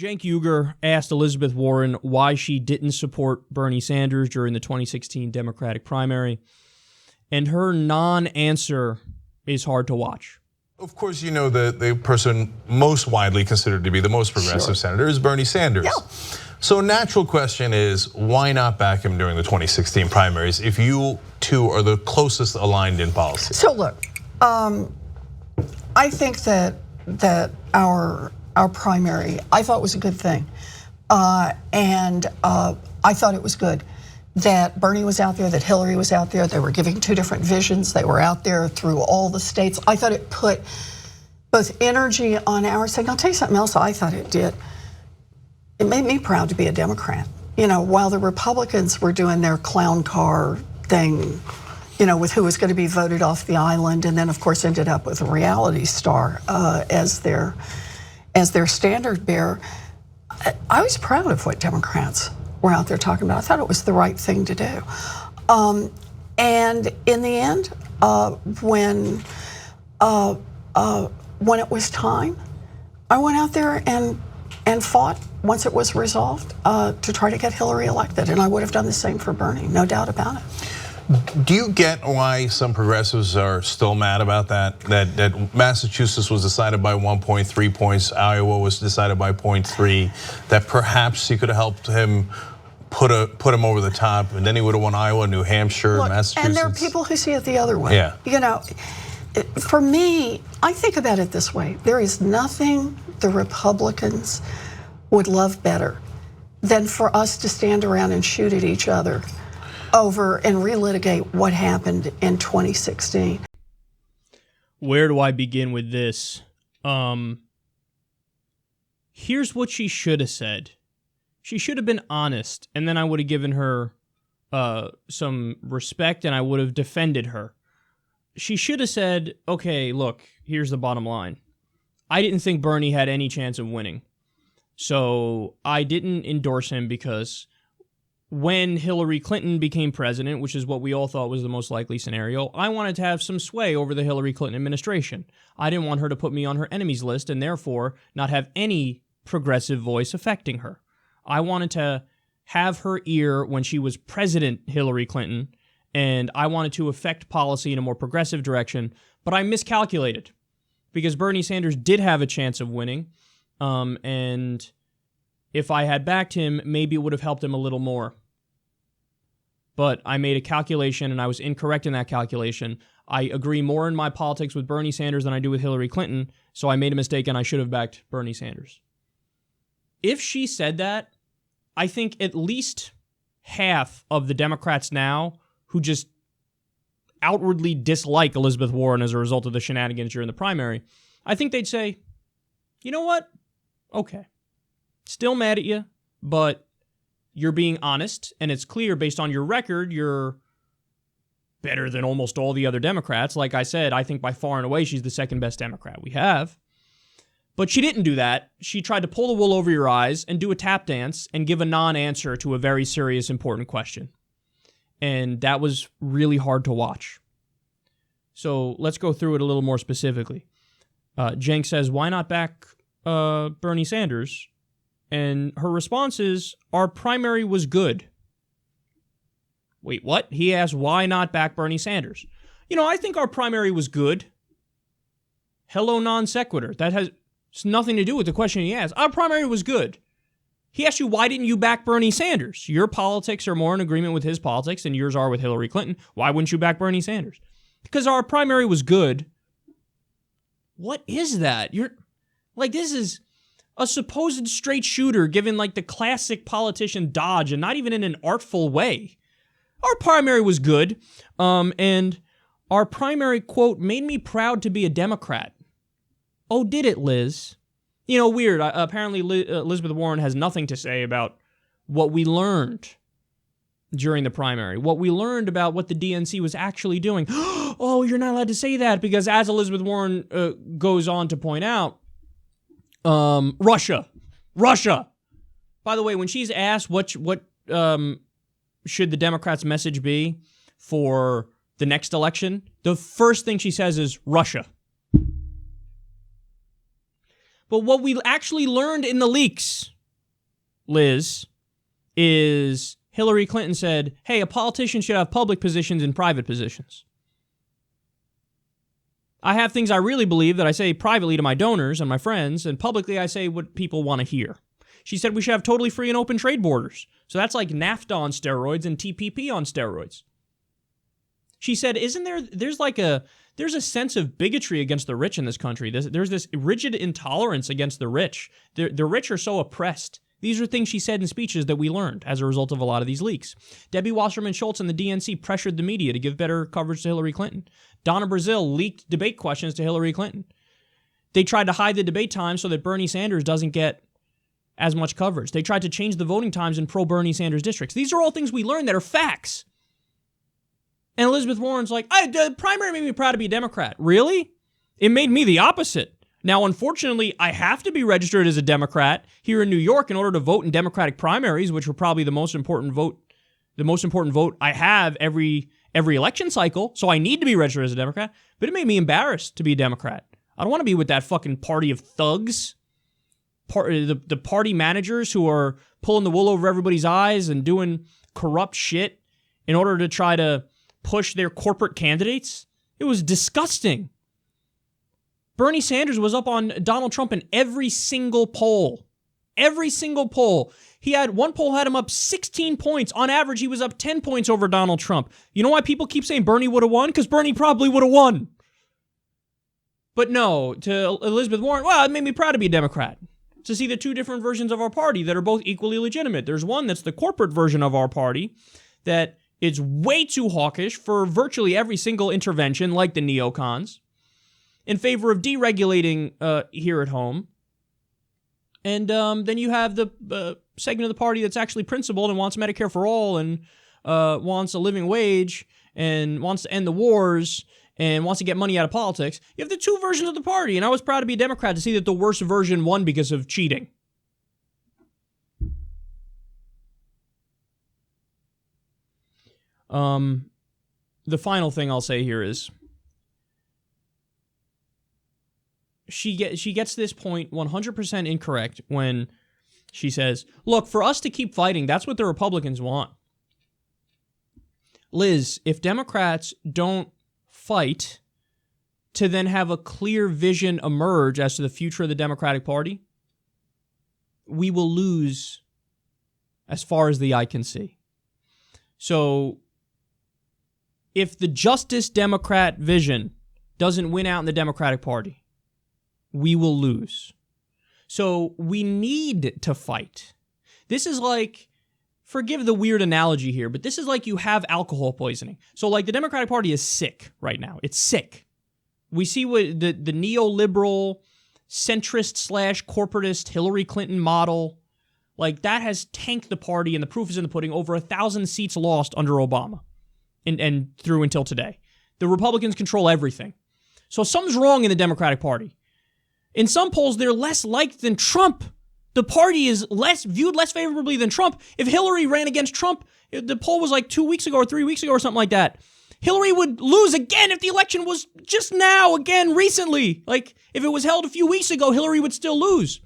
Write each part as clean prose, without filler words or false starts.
Cenk Uygur asked Elizabeth Warren why she didn't support Bernie Sanders during the 2016 Democratic primary, and her non-answer is hard to watch. Of course, you know the person most widely considered to be the most progressive senator is Bernie Sanders. Yeah. So a natural question is, why not back him during the 2016 primaries if you two are the closest aligned in policy? So look, I think that our primary, I thought was a good thing. And I thought it was good that Bernie was out there, that Hillary was out there. They were giving two different visions. They were out there through all the states. I thought it put both energy on our side. I'll tell you something else I thought it did. It made me proud to be a Democrat. You know, while the Republicans were doing their clown car thing, you know, with who was going to be voted off the island, and then of course ended up with a reality star as their standard bearer. I was proud of what Democrats were out there talking about. I thought it was the right thing to do. And in the end, when it was time, I went out there and fought once it was resolved to try to get Hillary elected. And I would have done the same for Bernie, no doubt about it. Do you get why some progressives are still mad about that? That Massachusetts was decided by 1.3 points, Iowa was decided by 0.3, that perhaps he could have helped him put him over the top, and then he would have won Iowa, New Hampshire, Look, Massachusetts. And there are people who see it the other way. Yeah. You know, for me, I think about it this way. There is nothing the Republicans would love better than for us to stand around and shoot at each other over and relitigate what happened in 2016. Where do I begin with this? Here's what she should have said. She should have been honest, and then I would have given her some respect, and I would have defended her. She should have said, okay, look, here's the bottom line. I didn't think Bernie had any chance of winning. So I didn't endorse him because when Hillary Clinton became president, which is what we all thought was the most likely scenario, I wanted to have some sway over the Hillary Clinton administration. I didn't want her to put me on her enemies list and therefore not have any progressive voice affecting her. I wanted to have her ear when she was President Hillary Clinton, and I wanted to affect policy in a more progressive direction, but I miscalculated because Bernie Sanders did have a chance of winning, and if I had backed him, maybe it would have helped him a little more. But I made a calculation, and I was incorrect in that calculation. I agree more in my politics with Bernie Sanders than I do with Hillary Clinton, so I made a mistake, and I should have backed Bernie Sanders. If she said that, I think at least half of the Democrats now who just outwardly dislike Elizabeth Warren as a result of the shenanigans during the primary, I think they'd say, you know what? Okay. Still mad at you, but you're being honest, and it's clear based on your record, you're better than almost all the other Democrats. Like I said, I think by far and away she's the second best Democrat we have. But she didn't do that. She tried to pull the wool over your eyes and do a tap dance and give a non-answer to a very serious, important question. And that was really hard to watch. So let's go through it a little more specifically. Cenk says, why not back Bernie Sanders? And her response is, our primary was good. Wait, what? He asked, why not back Bernie Sanders? You know, I think our primary was good. Hello, non sequitur. That has nothing to do with the question he asked. Our primary was good. He asked you, why didn't you back Bernie Sanders? Your politics are more in agreement with his politics than yours are with Hillary Clinton. Why wouldn't you back Bernie Sanders? Because our primary was good. What is that? You're like, this is a supposed straight shooter giving like the classic politician dodge, and not even in an artful way. Our primary was good, and our primary, quote, made me proud to be a Democrat. Oh, did it, Liz? You know, weird. Apparently, Elizabeth Warren has nothing to say about what we learned during the primary, what we learned about what the DNC was actually doing. Oh, you're not allowed to say that because, as Elizabeth Warren goes on to point out, Russia. By the way, when she's asked what should the Democrats' message be for the next election, the first thing she says is Russia. But what we actually learned in the leaks, Liz, is Hillary Clinton said, hey, a politician should have public positions and private positions. I have things I really believe that I say privately to my donors and my friends, and publicly I say what people want to hear. She said we should have totally free and open trade borders. So that's like NAFTA on steroids and TPP on steroids. She said, there's a sense of bigotry against the rich in this country. There's this rigid intolerance against the rich. The rich are so oppressed. These are things she said in speeches that we learned as a result of a lot of these leaks. Debbie Wasserman Schultz and the DNC pressured the media to give better coverage to Hillary Clinton. Donna Brazile leaked debate questions to Hillary Clinton. They tried to hide the debate time so that Bernie Sanders doesn't get as much coverage. They tried to change the voting times in pro-Bernie Sanders districts. These are all things we learned that are facts. And Elizabeth Warren's like, the primary made me proud to be a Democrat. Really? It made me the opposite. Now, unfortunately, I have to be registered as a Democrat here in New York in order to vote in Democratic primaries, which were probably the most important vote I have every election cycle. So I need to be registered as a Democrat. But it made me embarrassed to be a Democrat. I don't want to be with that fucking party of thugs, the party managers who are pulling the wool over everybody's eyes and doing corrupt shit in order to try to push their corporate candidates. It was disgusting. Bernie Sanders was up on Donald Trump in every single poll. Every single poll. One poll had him up 16 points. On average, he was up 10 points over Donald Trump. You know why people keep saying Bernie would have won? Because Bernie probably would have won. But no, to Elizabeth Warren, well, it made me proud to be a Democrat. To see the two different versions of our party that are both equally legitimate. There's one that's the corporate version of our party that is way too hawkish for virtually every single intervention, like the neocons, in favor of deregulating here at home. And then you have the segment of the party that's actually principled and wants Medicare for all and wants a living wage and wants to end the wars and wants to get money out of politics. You have the two versions of the party, and I was proud to be a Democrat to see that the worst version won because of cheating. The final thing I'll say here is she gets this point 100% incorrect when she says, look, for us to keep fighting, that's what the Republicans want. Liz, if Democrats don't fight to then have a clear vision emerge as to the future of the Democratic Party, we will lose as far as the eye can see. So if the Justice Democrat vision doesn't win out in the Democratic Party, we will lose. So we need to fight. This is like, forgive the weird analogy here, but this is like you have alcohol poisoning. So like the Democratic Party is sick right now. It's sick. We see what the neoliberal, centrist / corporatist Hillary Clinton model, like that has tanked the party, and the proof is in the pudding. Over 1,000 seats lost under Obama and through until today. The Republicans control everything. So something's wrong in the Democratic Party. In some polls, they're less liked than Trump. The party is viewed less favorably than Trump. If Hillary ran against Trump, the poll was like 2 weeks ago or 3 weeks ago or something like that. Hillary would lose again if the election was just now, again, recently. Like, if it was held a few weeks ago, Hillary would still lose.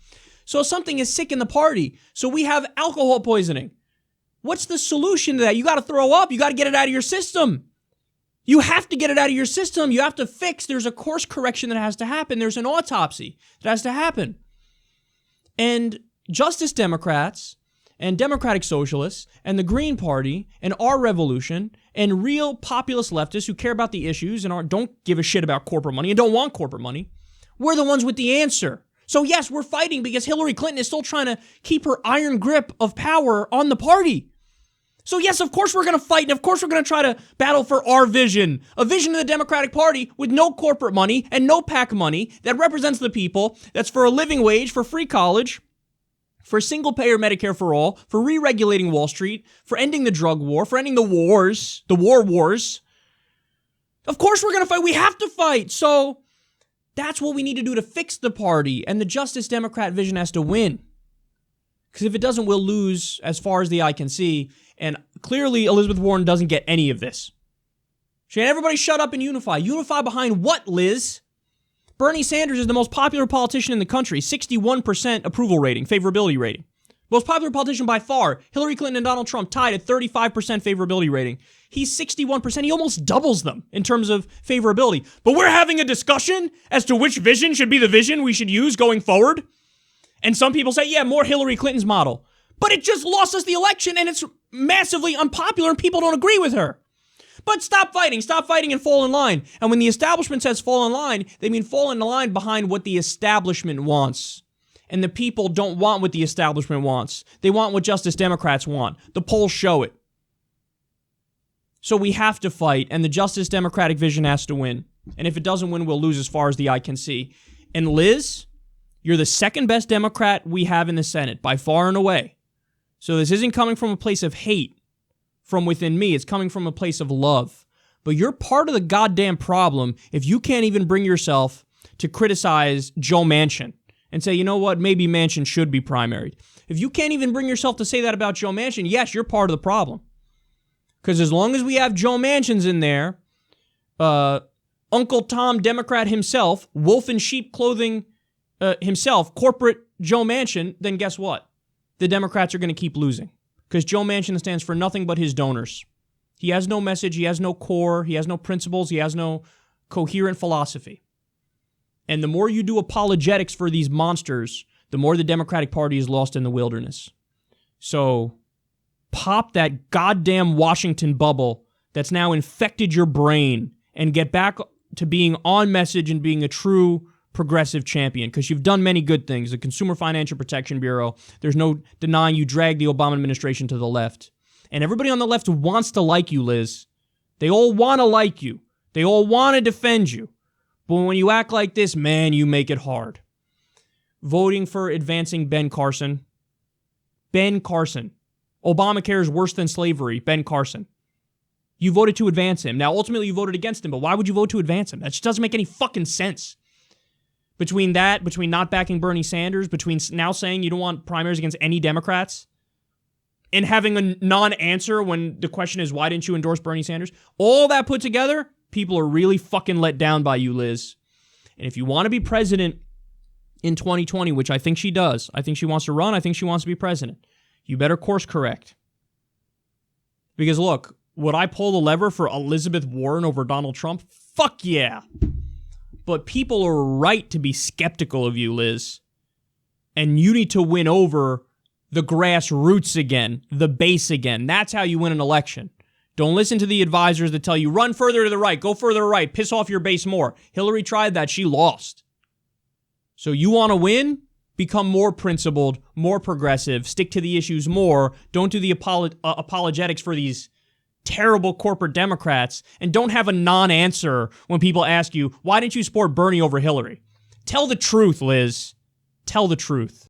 So something is sick in the party. So we have alcohol poisoning. What's the solution to that? You got to throw up. You got to get it out of your system. You have to get it out of your system. You have to fix. There's a course correction that has to happen. There's an autopsy that has to happen. And Justice Democrats and Democratic Socialists and the Green Party and Our Revolution and real populist leftists who care about the issues and don't give a shit about corporate money and don't want corporate money, we're the ones with the answer. So yes, we're fighting because Hillary Clinton is still trying to keep her iron grip of power on the party. So yes, of course we're going to fight, and of course we're going to try to battle for our vision. A vision of the Democratic Party with no corporate money and no PAC money that represents the people, that's for a living wage, for free college, for single-payer Medicare for all, for re-regulating Wall Street, for ending the drug war, for ending the wars, the wars. Of course we're going to fight. We have to fight. So that's what we need to do to fix the party, and the Justice Democrat vision has to win. Because if it doesn't, we'll lose as far as the eye can see. And clearly, Elizabeth Warren doesn't get any of this. She had everybody shut up and unify. Unify behind what, Liz? Bernie Sanders is the most popular politician in the country, 61% approval rating, favorability rating. Most popular politician by far. Hillary Clinton and Donald Trump tied at 35% favorability rating. He's 61%. He almost doubles them in terms of favorability. But we're having a discussion as to which vision should be the vision we should use going forward. And some people say, yeah, more Hillary Clinton's model. But it just lost us the election, and it's massively unpopular, and people don't agree with her. But stop fighting and fall in line. And when the establishment says fall in line, they mean fall in line behind what the establishment wants. And the people don't want what the establishment wants. They want what Justice Democrats want. The polls show it. So we have to fight, and the Justice Democratic vision has to win. And if it doesn't win, we'll lose as far as the eye can see. And Liz, you're the second best Democrat we have in the Senate, by far and away. So this isn't coming from a place of hate from within me. It's coming from a place of love. But you're part of the goddamn problem if you can't even bring yourself to criticize Joe Manchin and say, you know what, maybe Manchin should be primaried. If you can't even bring yourself to say that about Joe Manchin, yes, you're part of the problem. Because as long as we have Joe Manchins in there, Uncle Tom Democrat himself, wolf in sheep clothing himself, corporate Joe Manchin, then guess what? The Democrats are going to keep losing. Because Joe Manchin stands for nothing but his donors. He has no message, he has no core, he has no principles, he has no coherent philosophy. And the more you do apologetics for these monsters, the more the Democratic Party is lost in the wilderness. So pop that goddamn Washington bubble that's now infected your brain and get back to being on message and being a true progressive champion, because you've done many good things. The Consumer Financial Protection Bureau, there's no denying you dragged the Obama administration to the left. And everybody on the left wants to like you, Liz. They all want to like you. They all want to defend you. But when you act like this, man, you make it hard. Voting for advancing Ben Carson. Ben Carson. Obamacare is worse than slavery. Ben Carson. You voted to advance him. Now, ultimately, you voted against him, but why would you vote to advance him? That just doesn't make any fucking sense. Between not backing Bernie Sanders, between now saying you don't want primaries against any Democrats, and having a non-answer when the question is, why didn't you endorse Bernie Sanders? All that put together, people are really fucking let down by you, Liz. And if you want to be president in 2020, which I think she does, I think she wants to run, I think she wants to be president, you better course correct. Because look, would I pull the lever for Elizabeth Warren over Donald Trump? Fuck yeah. But people are right to be skeptical of you, Liz. And you need to win over the grassroots again, the base again. That's how you win an election. Don't listen to the advisors that tell you, run further to the right, go further to the right, piss off your base more. Hillary tried that, she lost. So you want to win? Become more principled, more progressive, stick to the issues more. Don't do the apologetics for these terrible corporate Democrats, and don't have a non-answer when people ask you, why didn't you support Bernie over Hillary? Tell the truth, Liz. Tell the truth.